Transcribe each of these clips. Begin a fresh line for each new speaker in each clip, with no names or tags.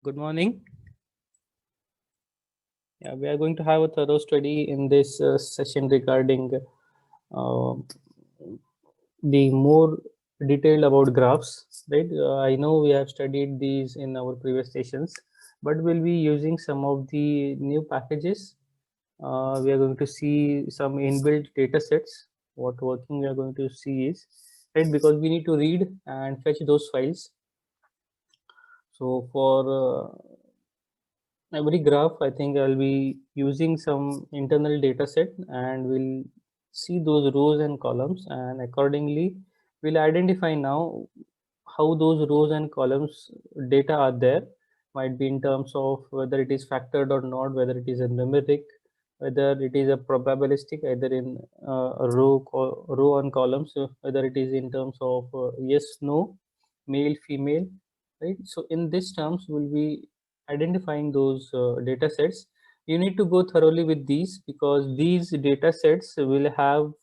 Good morning. Yeah, we are going to have a thorough study in this session regarding uh, the more detailed about graphs, right? I know we have studied these in our previous sessions, but we'll be using some of the new packages. We are going to see some inbuilt data sets. What working we are going to see is, right, because we need to read and fetch those files. So for every graph, I think I'll be using some internal data set and we'll see those rows and columns, and accordingly we'll identify now how those rows and columns data are there. Might be in terms of whether it is factored or not, whether it is a numeric, whether it is a probabilistic, either in a row and columns, whether it is in terms of yes, no, male, female, right? So in these terms we'll be identifying those data sets. You need to go thoroughly with these because these data sets will have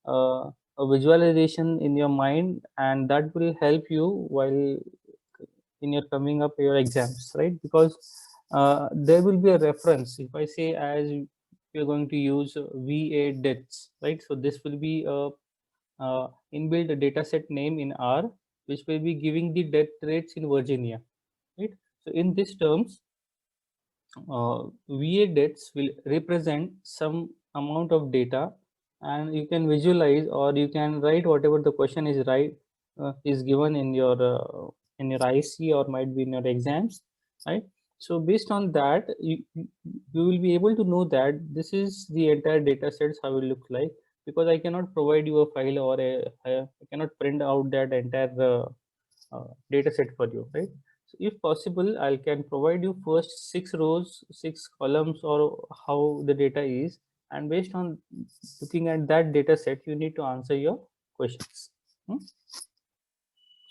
a visualization in your mind, and that will help you while in your coming up your exams, right? Because there will be a reference. If I say as you're going to use VA deaths, right? So this will be a inbuilt data set name in R, which will be giving the death rates in Virginia, right? So in these terms, VA deaths will represent some amount of data, and you can visualize or you can write whatever the question is is given in your IC or might be in your exams, right? So based on that, you will be able to know that this is the entire data sets how it look like, because I cannot provide you a file or I cannot print out that entire data set for you, right? So if possible, I can provide you first 6 rows, 6 columns, or how the data is, and based on looking at that data set, you need to answer your questions.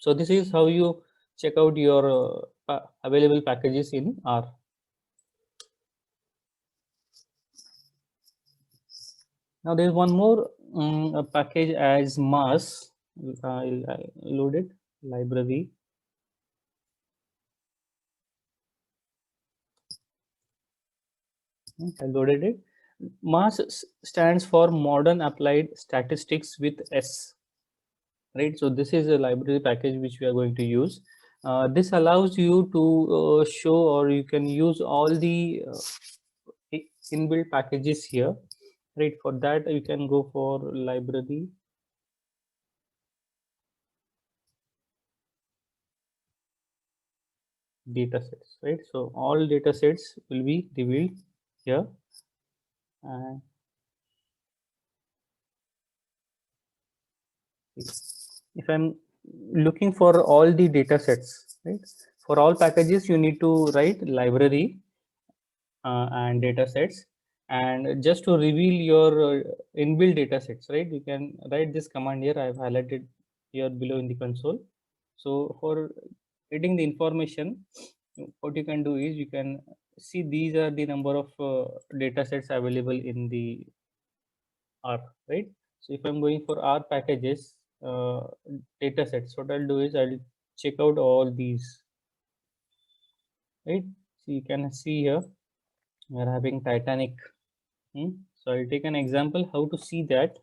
So this is how you check out your available packages in R. Now there is one more a package as mass. I'll load it, library. I loaded it. MAS stands for Modern Applied Statistics with S, right? So this is a library package which we are going to use. This allows you to show, or you can use all the inbuilt packages here, right? For that you can go for library. Data sets, right? So all data sets will be revealed here. And if I'm looking for all the data sets, right? For all packages, you need to write library and data sets. And just to reveal your inbuilt data sets, right? You can write this command here. I've highlighted here below in the console. So for getting the information, what you can do is you can see these are the number of data sets available in the R, right? So if I'm going for R packages data sets, what I'll do is I'll check out all these, right? So you can see here we're having Titanic. So I'll take an example how to see that.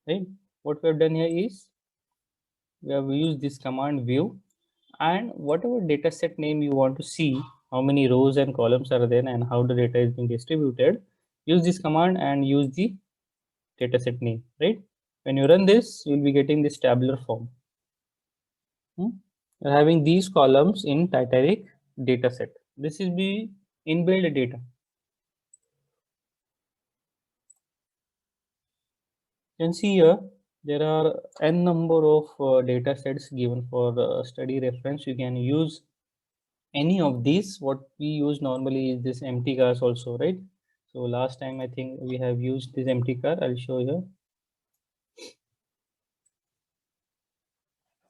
Right? What we have done here is we have used this command view, and whatever data set name you want to see, how many rows and columns are there and how the data is being distributed, use this command and use the data set name, right? When you run this, you'll be getting this tabular form. You're having these columns in Titanic data set. This is the inbuilt data. You can see here there are n number of data sets given for study reference. You can use any of these. What we use normally is this empty cars also, right? So last time I think we have used this empty car. I'll show you.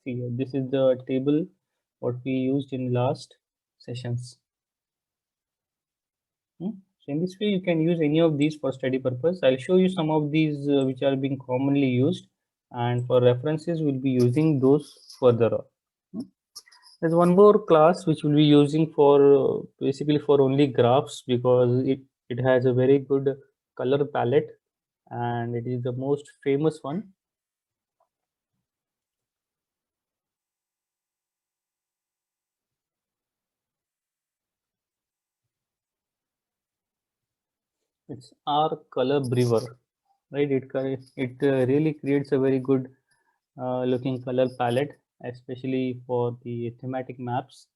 See here, this is the table what we used in last sessions. So in this way you can use any of these for study purpose. I'll show you some of these which are being commonly used. and for references we'll be using those further on. There's one more class which we'll be using for basically for only graphs, because it has a very good color palette and it is the most famous one. It's R Color Brewer, right? It really creates a very good looking color palette, especially for the thematic maps.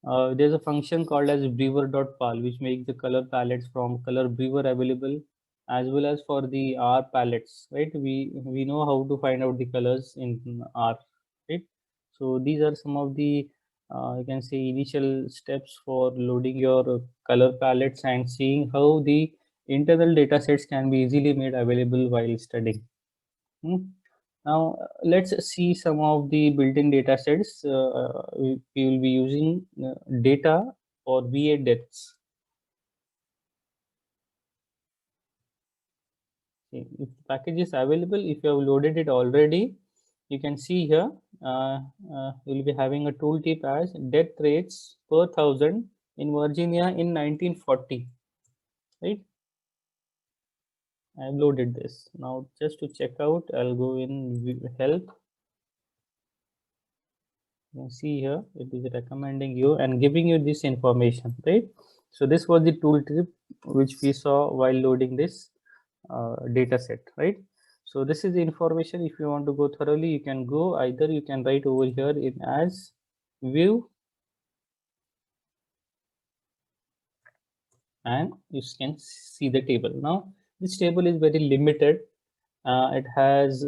There's a function called as brewer.pal, which makes the color palettes from color brewer available, as well as for the R palettes, right? We know how to find out the colors in R, right? So these are some of the you can say initial steps for loading your color palettes and seeing how the internal data sets can be easily made available while studying. Hmm. Now, let's see some of the built-in data sets. We will be using data or VA depths. Okay, if the package is available, if you have loaded it already, you can see here, we'll be having a tooltip as death rates per thousand in Virginia in 1940, right? I've loaded this. Now, just to check out, I'll go in help. You can see here it is recommending you and giving you this information, right? So this was the tooltip which we saw while loading this data set, right? So this is the information. If you want to go thoroughly, you can go, either you can write over here in as view, and you can see the table. Now this table is very limited. It has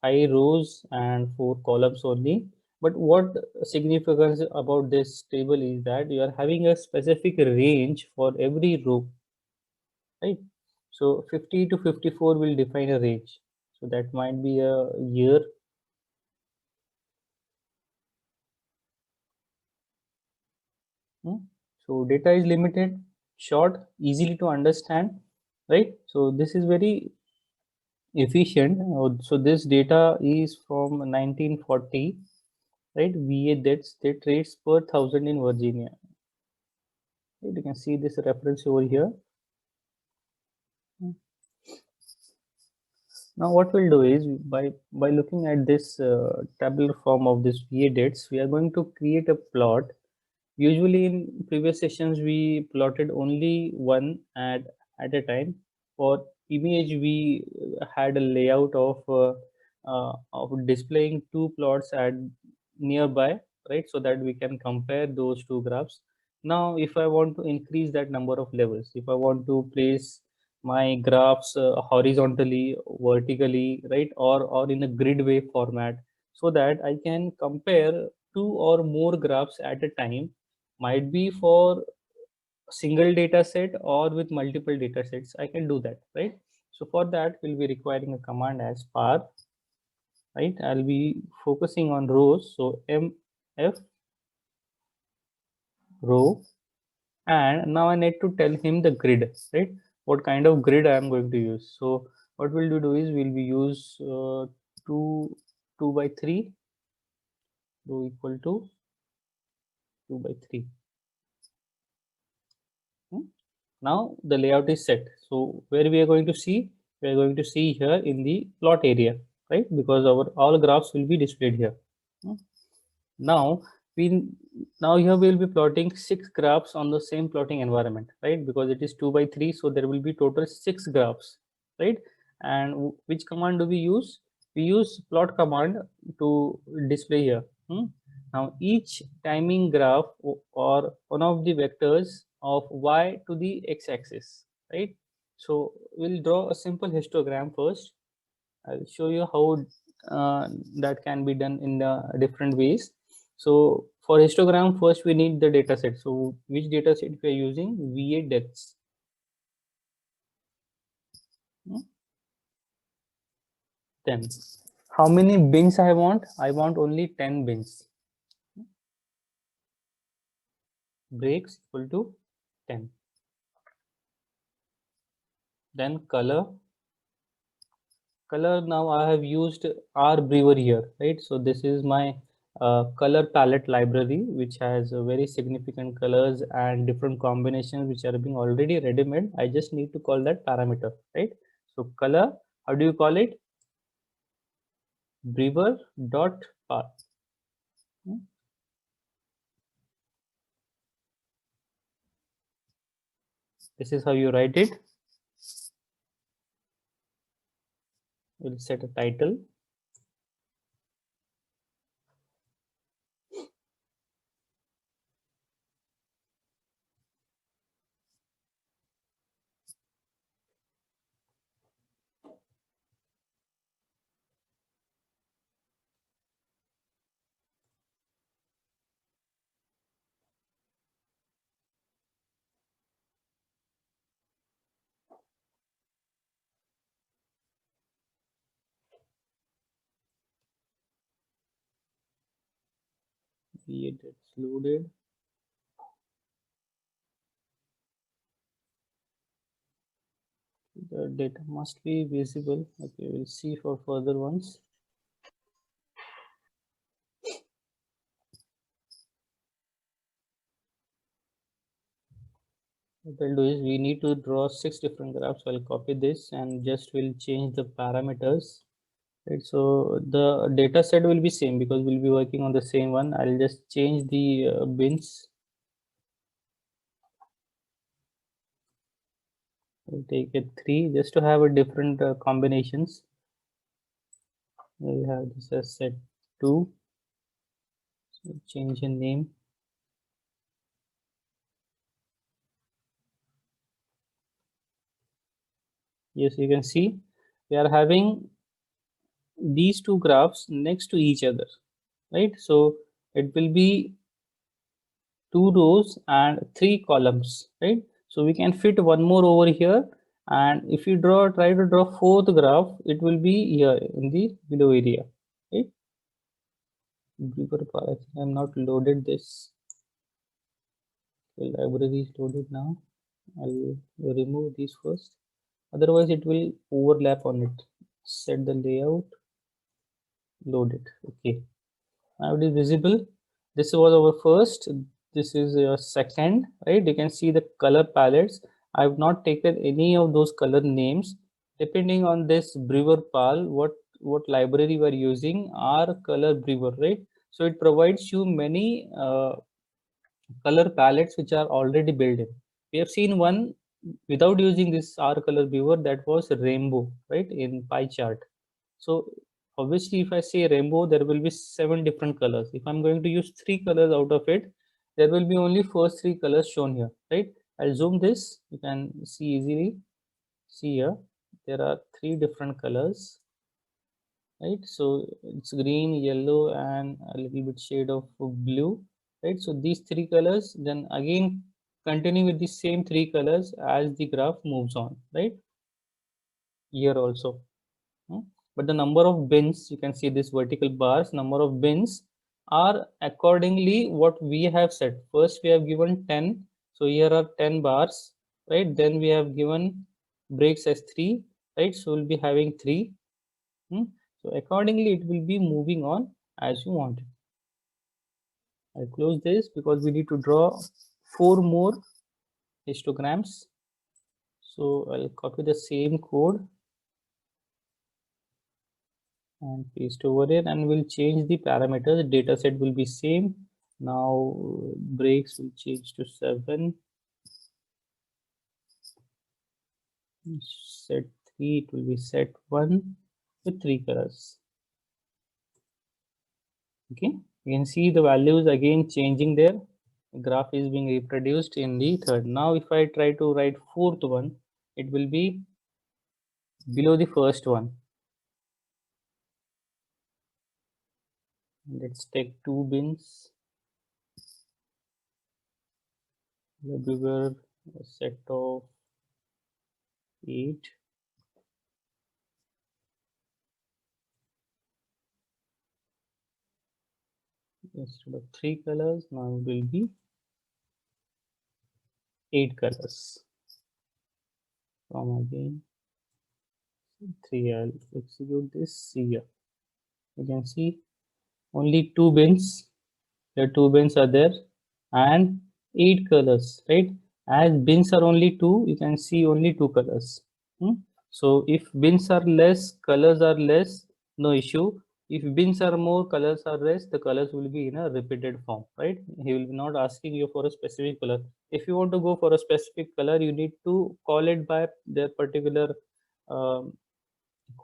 5 rows and 4 columns only. But what significance about this table is that you are having a specific range for every row, right? So 50 to 54 will define a range. So that might be a year. Hmm. So data is limited, short, easily to understand, right? So this is very efficient. So this data is from 1940, right? VA death rates per thousand in Virginia. Right? You can see this reference over here. Now what we'll do is by looking at this tabular form of this VA dates, we are going to create a plot. Usually in previous sessions, we plotted only one at a time. For image, we had a layout of displaying two plots at nearby, right? So that we can compare those two graphs. Now, if I want to increase that number of levels, if I want to place my graphs horizontally, vertically, right, or in a grid way format, so that I can compare two or more graphs at a time, might be for a single data set or with multiple data sets, I can do that, right? So for that, we'll be requiring a command as par, right? I'll be focusing on rows. So mf row, and now I need to tell him the grid, right? What kind of grid I am going to use. So what we'll do is we'll be use 2 by 3 row equal to 2 by 3. Now the layout is set. So where we are going to see, we are going to see here in the plot area, right? Because our all graphs will be displayed here. Hmm. Now we now here we will be plotting 6 graphs on the same plotting environment, right? Because it is 2 by 3, so there will be total 6 graphs, right? And which command do we use? We use plot command to display here. Now each timing graph or one of the vectors of y to the x-axis, right? So we'll draw a simple histogram first. I'll show you how that can be done in the different ways. So for histogram, first we need the data set. So which data set we are using? VA depths. 10. How many bins I want? I want only 10 bins. Breaks equal to 10. Then color color. Now I have used R Brewer here, right? So this is my color palette library, which has very significant colors and different combinations which are being already ready-made. I just need to call that parameter, right? So color, how do you call it? Brewer dot path. This is how you write it. We'll set a title. It's loaded. The data must be visible. Okay, we'll see for further ones. What I'll do is we need to draw 6 different graphs. I'll copy this and just will change the parameters. Right, so the data set will be same because we'll be working on the same one. I'll just change the bins. We'll take it 3 just to have a different combinations. We'll have this as set 2. So change the name. Yes, you can see we are having these 2 graphs next to each other, right? So it will be 2 rows and 3 columns, right? So we can fit one more over here, and if you try to draw fourth graph, it will be here in the below area, right? I'm not loaded this. The library is loaded now. I'll remove these first, otherwise it will overlap on it. Set the layout, load it. Okay, now it is visible. This was our first, this is your second, right? You can see the color palettes. I've not taken any of those color names. Depending on this brewer pal, what library we are using, our color brewer, right? So it provides you many color palettes which are already built in. We have seen one without using this R color brewer, that was rainbow, right, in pie chart. So obviously if I say rainbow, there will be 7 different colors. If I'm going to use 3 colors out of it, there will be only first 3 colors shown here, right? I'll zoom this, you can see easily. See here, there are 3 different colors, right? So it's green, yellow, and a little bit shade of blue, right? So these 3 colors then again continue with the same 3 colors as the graph moves on, right? Here also. But the number of bins, you can see this vertical bars, number of bins are accordingly what we have set. First we have given 10, so here are 10 bars, right? Then we have given breaks as 3, right? So we'll be having 3. So accordingly it will be moving on as you want it. I'll close this because we need to draw 4 more histograms. So I'll copy the same code and paste over here, and we'll change the parameters. Data set will be same. Now breaks will change to 7. Set 3, it will be set 1 with 3 colors. Okay, you can see the values again changing there. The graph is being reproduced in the third. Now if I try to write fourth one, it will be below the first one. Let's take 2 bins. The bigger set of 8. Instead of 3 colors, now it will be 8 colors. From again 3. I'll execute this here. You can see only 2 bins. The 2 bins are there and 8 colors, right? As bins are only 2, you can see only 2 colors. Hmm? So if bins are less, colors are less, no issue. If bins are more, colors are less, the colors will be in a repeated form, right? He will be not asking you for a specific color. If you want to go for a specific color, you need to call it by their particular um,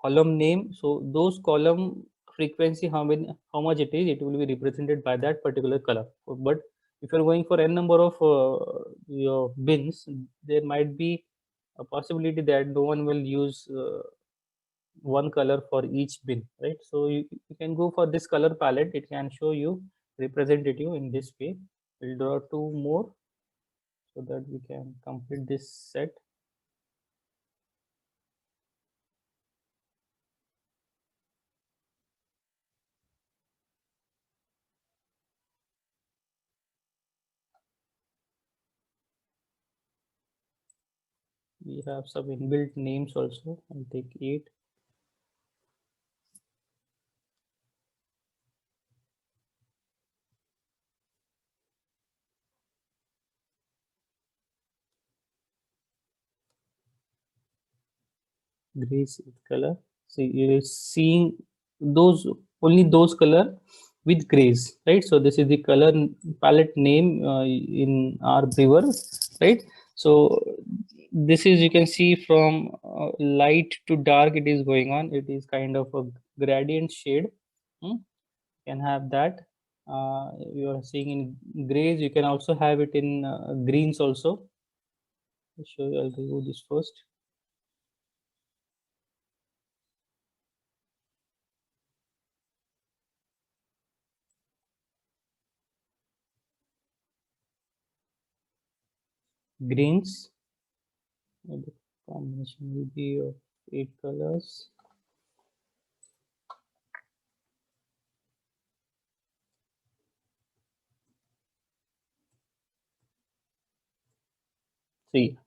column name. So those column frequency, how much it will be represented by that particular color. But if you're going for n number of your bins, there might be a possibility that no one will use one color for each bin, right? So you can go for this color palette. It can show you representative in this way. We'll draw 2 more so that we can complete this set. We have some inbuilt names also. I'll take 8. Gray color. See, you're seeing those, only those color with grays, right? So this is the color palette name in our Brewer, right? So this is, you can see from light to dark it is going on. It is kind of a gradient shade. You can have that. You are seeing in grays. You can also have it in greens also. I'll show you. I'll remove this first. Greens. The combination will be of 8 colors. See,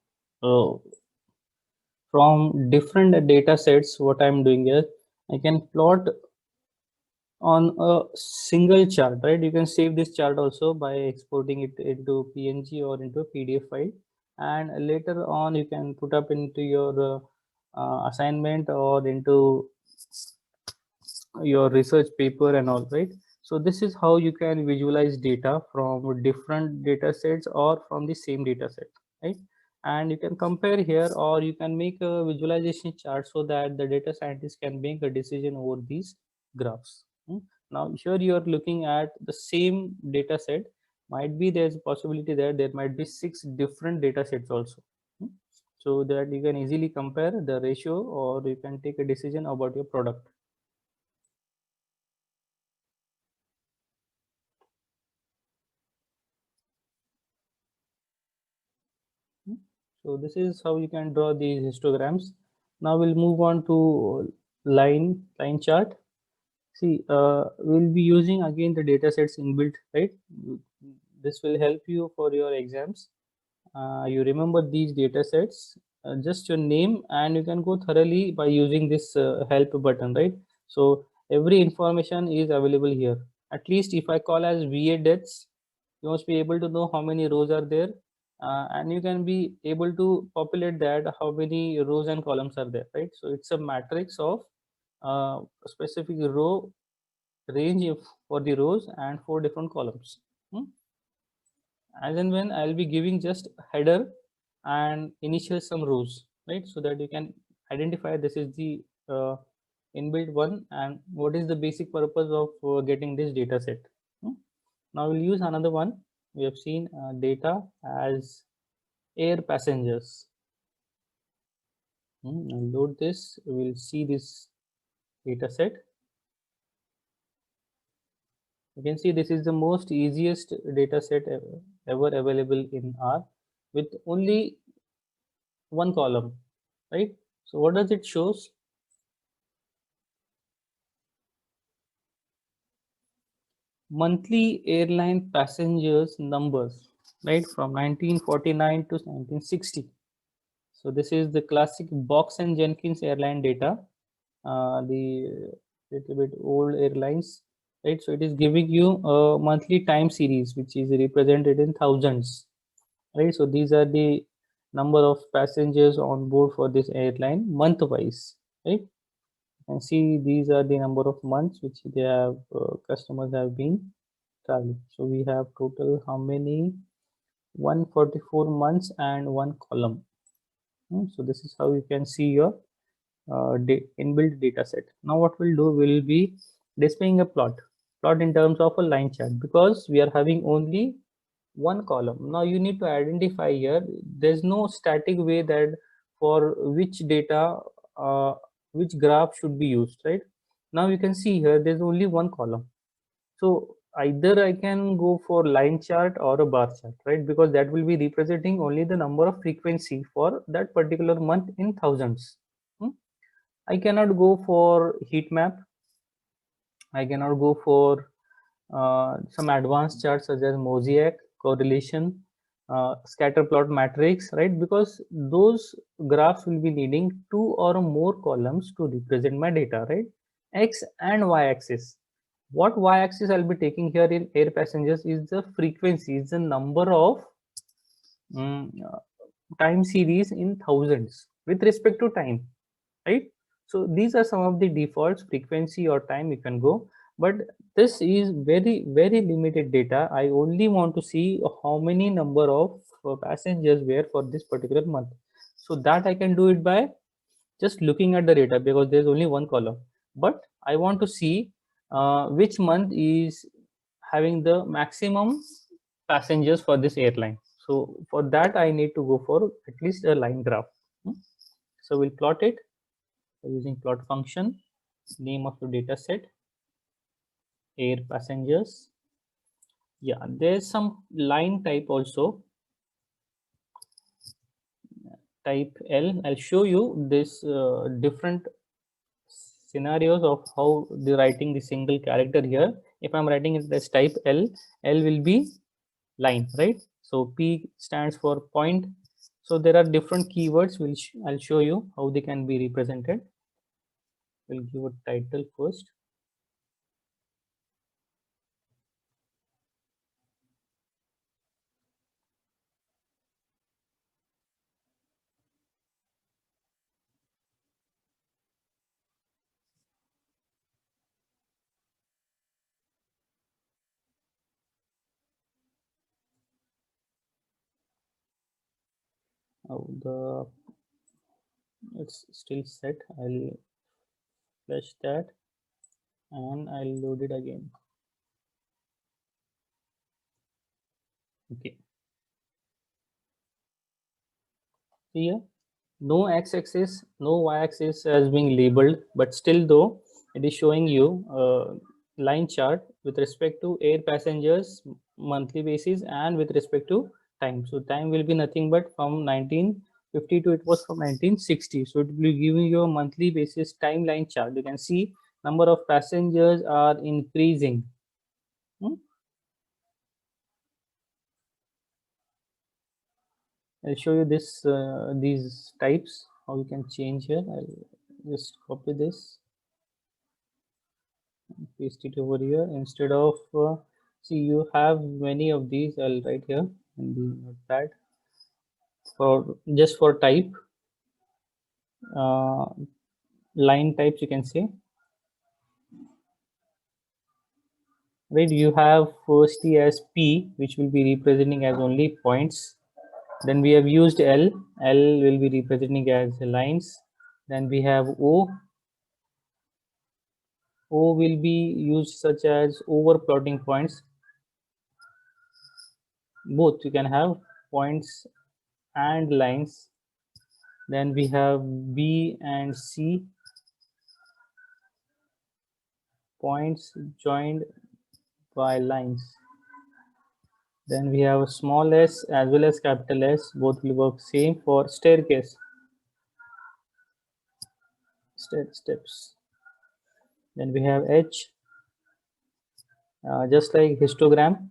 from different data sets, what I'm doing is I can plot on a single chart, right? You can save this chart also by exporting it into PNG or into a PDF file, and later on you can put up into your assignment or into your research paper and all, right? So this is how you can visualize data from different data sets or from the same data set, right? And you can compare here, or you can make a visualization chart so that the data scientist can make a decision over these graphs. Now here you are looking at the same data set. Might be there's a possibility that there might be 6 different data sets also. So that you can easily compare the ratio, or you can take a decision about your product. So this is how you can draw these histograms. Now we'll move on to line chart. See, we'll be using again the data sets inbuilt, right? This will help you for your exams. You remember these data sets, just your name, and you can go thoroughly by using this help button, right? So every information is available here. At least if I call as VA deaths, you must be able to know how many rows are there, and you can be able to populate that how many rows and columns are there, right? So it's a matrix of a specific row range for the rows and 4 different columns. As and when I'll be giving just header and initial some rows, right? So that you can identify this is the inbuilt one and what is the basic purpose of getting this data set. Now we'll use another one. We have seen data as air passengers. I'll load this. We'll see this data set. You can see this is the most easiest data set ever available in R with only one column, right? So what does it shows? Monthly airline passengers numbers, right, from 1949 to 1960. So this is the classic Box and Jenkins airline data, the little bit old airlines, right? So it is giving you a monthly time series, which is represented in thousands, right? So these are the number of passengers on board for this airline month wise, right? And see, these are the number of months which they have customers have been traveling. So we have total how many? 144 months and one column. So this is how you can see your inbuilt data set. Now what we'll do, will be displaying a plot in terms of a line chart, because we are having only one column. Now you need to identify here, there's no static way that for which data, uh, which graph should be used, right? Now you can see here there's only one column. So either I can go for line chart or a bar chart, right? Because that will be representing only the number of frequency for that particular month in thousands. I cannot go for heat map. I cannot go for some advanced charts such as mosaic, correlation, scatter plot matrix, right? Because those graphs will be needing two or more columns to represent my data, right? X and Y axis. What Y axis I'll be taking here in air passengers is the frequency, is the number of um, time series in thousands with respect to time, right? So these are some of the defaults, frequency or time you can go, but this is very limited data. I only want to see how many number of passengers were for this particular month. So that I can do it by just looking at the data, because there's only one column. But I want to see which month is having the maximum passengers for this airline. So for that I need to go for at least a line graph. So we'll plot it using plot function, name of the data set, air passengers. Yeah, there's some line type also, type L. I'll show you this different scenarios of how the writing the single character here. If I'm writing it as type L, L will be line, right? So P stands for point. So there are different keywords which I'll show you how they can be represented. We'll give a title first. Oh, it's still set. I'll flash that and I'll load it again. Okay. Here, no x-axis, no y-axis has been labeled, but still though it is showing you a line chart with respect to air passengers monthly basis and with respect to time. So time will be nothing but from 1952, it was from 1960. So it will be giving you a monthly basis timeline chart. You can see number of passengers are increasing. I'll show you this these types how you can change here. I'll just copy this, paste it over here. Instead of see, you have many of these. I'll write here in the notepad for just for type uh, line types. You can say, right? You have firstly as P, which will be representing as only points. Then we have used L. L will be representing as lines. Then we have O. O will be used such as over plotting points. Both you can have points and lines. Then we have B and C, points joined by lines. Then we have a small s as well as capital S, both will work same for staircase, steps. Then we have H, just like histogram.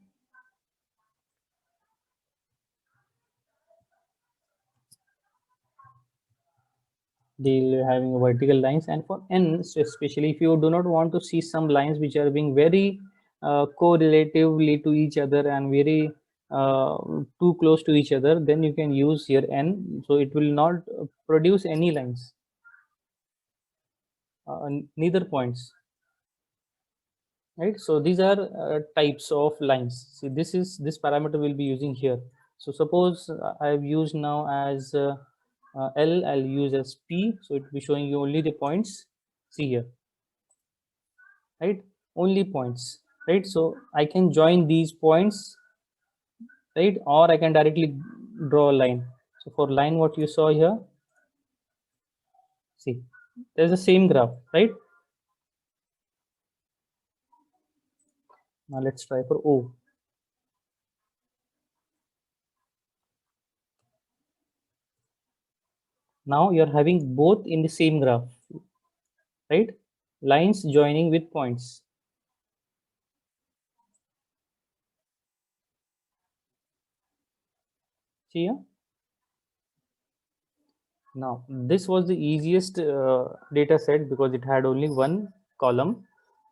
they'll having vertical lines. And for n, so especially if you do not want to see some lines which are being very correlatively to each other and very too close to each other, then you can use here n, so it will not produce any lines, neither points, right? So these are types of lines. See, this parameter we'll be using here. So suppose I've used now as L, I'll use as P, so it will be showing you only the points. See here, right? Only points, right? So I can join these points, right? Or I can directly draw a line. So for line, what you saw here, see, there's the same graph, right? Now let's try for O. Now you're having both in the same graph, right? Lines joining with points. See here? Now this was the easiest data set because it had only one column.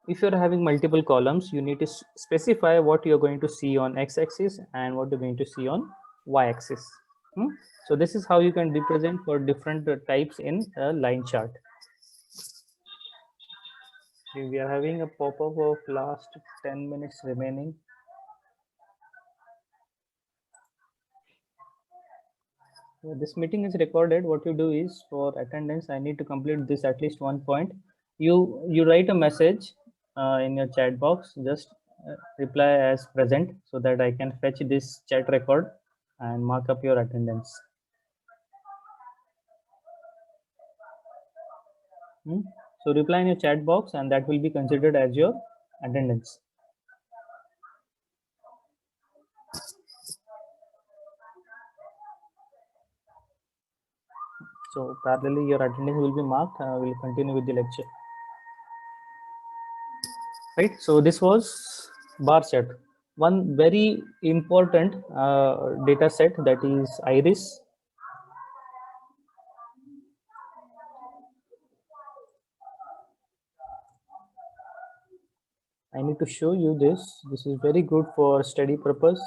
If you're having multiple columns, you need to specify what you're going to see on x-axis and what you're going to see on y-axis. So this is how you can represent for different types in a line chart. We are having a pop-up of last 10 minutes remaining. This meeting is recorded. What you do is, for attendance, I need to complete this at least one point. You write a message in your chat box. Just reply as present so that I can fetch this chat record and mark up your attendance. So reply in your chat box and that will be considered as your attendance. So parallelly your attendance will be marked. We'll continue with the lecture. Right. So this was bar chart. One very important data set, that is iris. I need to show you this. This is very good for study purpose.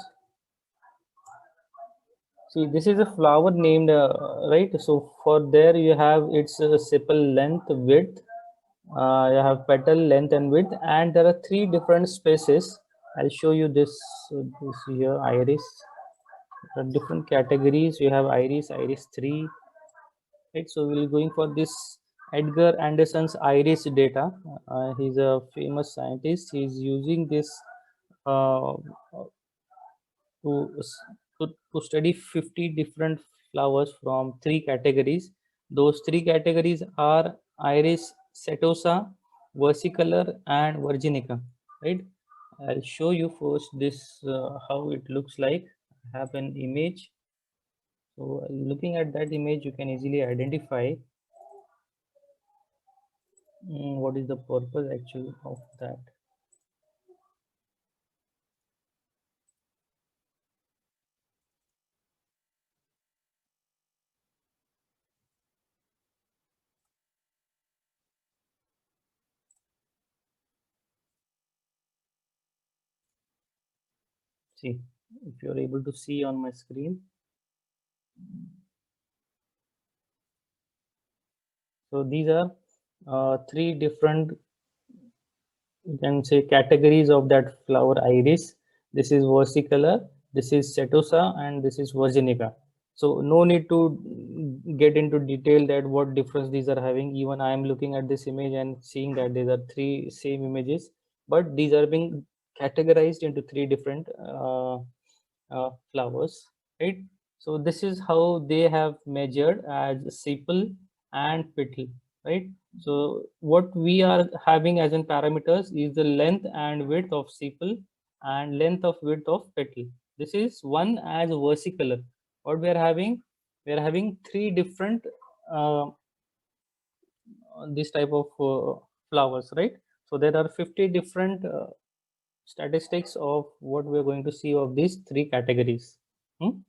See, this is a flower named, right? So for there you have its sepal length, width. You have petal length and width, and there are three different spaces. I'll show you this. This here, iris. There are different categories. You have iris, iris 3. Right, so we're going for this Edgar Anderson's iris data. He's a famous scientist. He's using this uh, to, to study 50 different flowers from three categories. Those three categories are iris setosa, versicolor, and virginica. Right. I'll show you first this how it looks like. I have an image. So looking at that image, you can easily identify what is the purpose actually of that. See, if you're able to see on my screen. So these are three different, you can say, categories of that flower iris. This is versicolor, this is setosa, and this is virginica. So no need to get into detail that what difference these are having. Even I am looking at this image and seeing that these are three same images, but these are being categorized into three different flowers, right? So this is how they have measured as sepal and petal, right? So what we are having as in parameters is the length and width of sepal and length of width of petal. This is one as versicolor. What we are having three different uh, this type of flowers, right? So there are 50 different statistics of what we are going to see of these three categories. Hmm?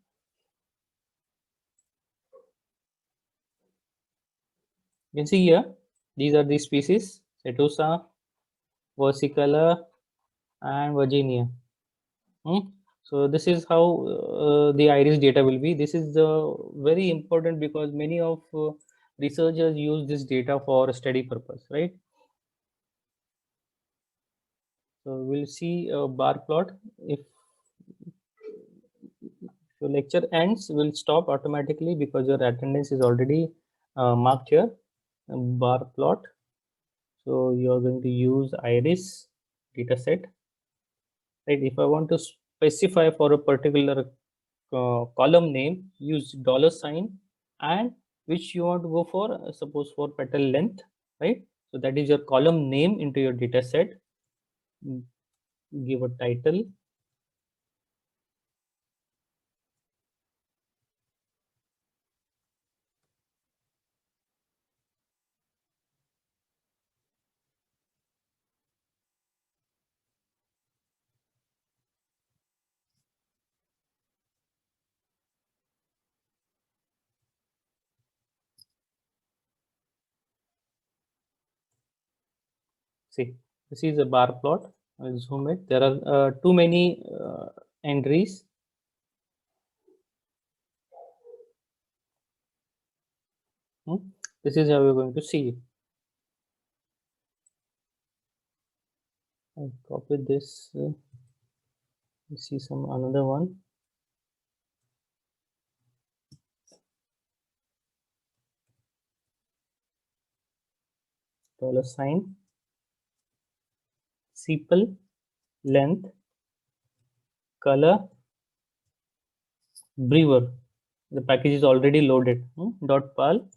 You can see here, these are the species: Setosa, versicolor, and Virginia. So this is how the iris data will be. This is very important because many of researchers use this data for study purpose, right? So we'll see a bar plot. If your lecture ends, will stop automatically because your attendance is already marked here. Bar plot. So you are going to use iris data set, right? If I want to specify for a particular column name, use $, and which you want to go for, suppose for petal length, right? So that is your column name into your data set. Give a title. See, this is a bar plot. I'll zoom it. There are too many entries. This is how we're going to see it. I'll copy this. See some another one. $, sepal, length, color, brewer. The package is already loaded. .pal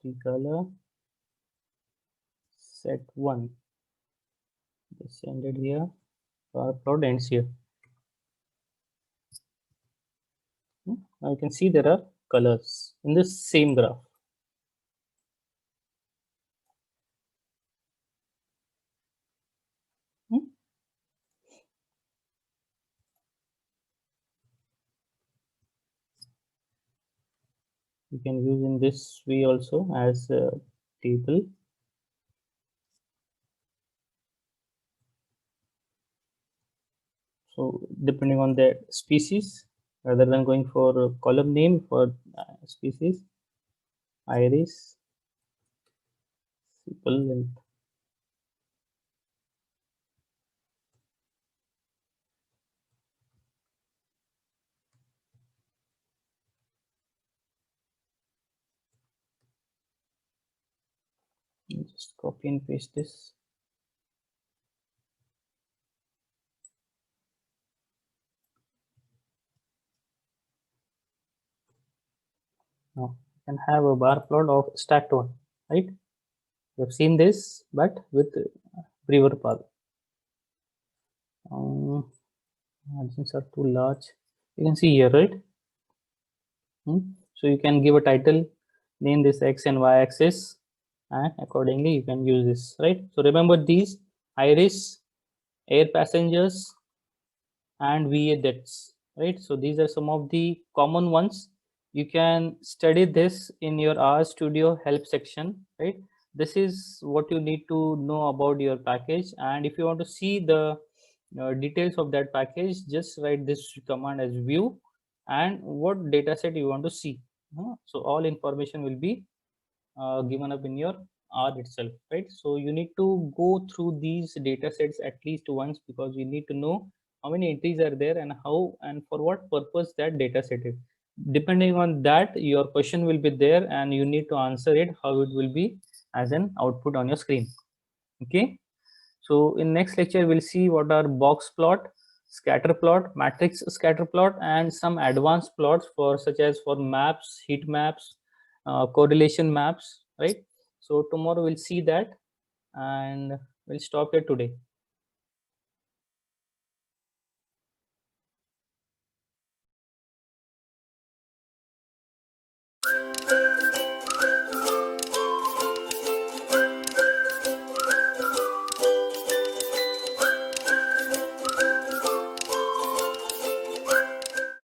3 color set 1. Just send it here. Bar plot ends here. Now you can see there are colors in the same graph. You can use in this way also as a table. So depending on the species, rather than going for a column name for species, iris, sepal length. Just copy and paste this. Now you can have a bar plot of stacked one, right? You have seen this, but with brewer path. Margins are too large. You can see here, right? So you can give a title, name this X and Y axis, and accordingly you can use this, right? So remember these: iris, air passengers, and VA depths, right? So these are some of the common ones. You can study this in your R Studio help section, right? This is what you need to know about your package. And if you want to see the details of that package, just write this command as view and what data set you want to see. So all information will be given up in your R itself, right? So you need to go through these data sets at least once because you need to know how many entries are there and how and for what purpose that data set is. Depending on that, your question will be there and you need to answer it how it will be as an output on your screen. Okay. So in next lecture, we'll see what are box plot, scatter plot, matrix scatter plot, and some advanced plots for such as for maps, heat maps, correlation maps, right? So tomorrow we'll see that and we'll stop here today.